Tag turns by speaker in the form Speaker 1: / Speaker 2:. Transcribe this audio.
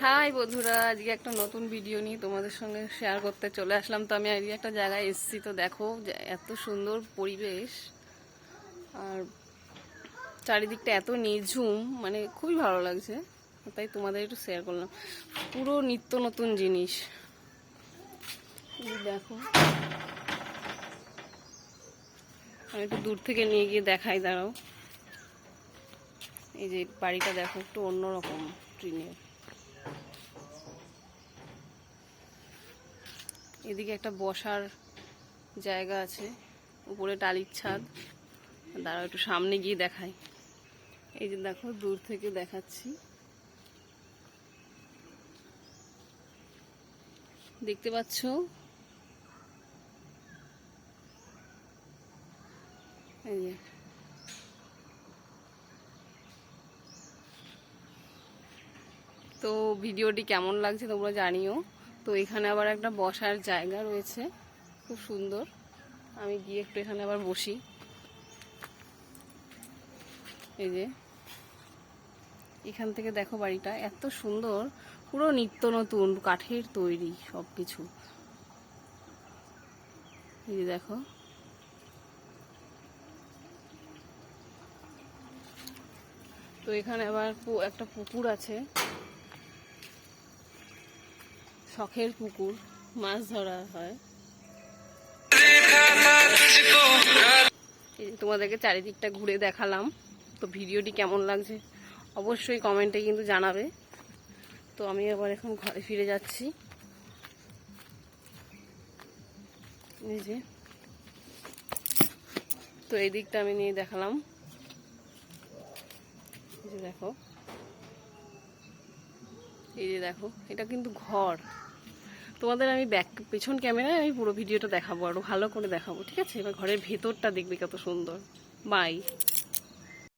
Speaker 1: High বন্ধুরা, আজকে একটা নতুন ভিডিও নিয়ে তোমাদের সঙ্গে শেয়ার করতে চলে আসলাম। তো আমি আজকে একটা জায়গায় এসেছি, তো দেখো এত সুন্দর পরিবেশ আর চারিদিকটা এত নিঝুম, মানে খুবই ভালো লাগছে। তাই তোমাদের একটু শেয়ার করলাম। পুরো নিত্য নতুন জিনিস দেখো। আমি একটু দূর থেকে নিয়ে গিয়ে দেখাই, দাঁড়াও। এই যে বাড়িটা দেখো, একটু অন্যরকম ট্রিনের। এদিকে একটা বসার জায়গা আছে, উপরে টালির ছাদ। দাঁড়াও একটু সামনে গিয়ে দেখাই। এই যে দেখো, দূর থেকে দেখাচ্ছি, দেখতে পাচ্ছ? এই যে তো ভিডিওটি কেমন লাগছে তোমরা জানিও। তো এখানে আবার একটা বসার জায়গা রয়েছে, খুব সুন্দর। আমি গিয়ে একটু এখানে আবার বসি। এই যে এখান থেকে দেখো, বাড়িটা এত সুন্দর, পুরো নিত্য নতুন কাঠের তৈরি সব কিছু। এই যে দেখো, তো এখানে আবার একটা পুকুর আছে, শখের পুকুর, মাছ ধরা হয়। তোমাদেরকে চারিদিকটা ঘুরে দেখালাম। তো ভিডিওটি কেমন লাগছে অবশ্যই কমেন্টে কিন্তু জানাবে। তো আমি আবার এখন ঘরে ফিরে যাচ্ছি। এই যে, তো এই দিকটা আমি নিয়ে দেখালাম। এই যে দেখো, এই যে দেখো, এটা কিন্তু ঘর। তোমাদের আমি পেছন ক্যামেরায় আমি পুরো ভিডিওটা দেখাবো, আরো ভালো করে দেখাবো, ঠিক আছে? এবার ঘরের ভেতরটা দেখবে কত সুন্দর। বাই।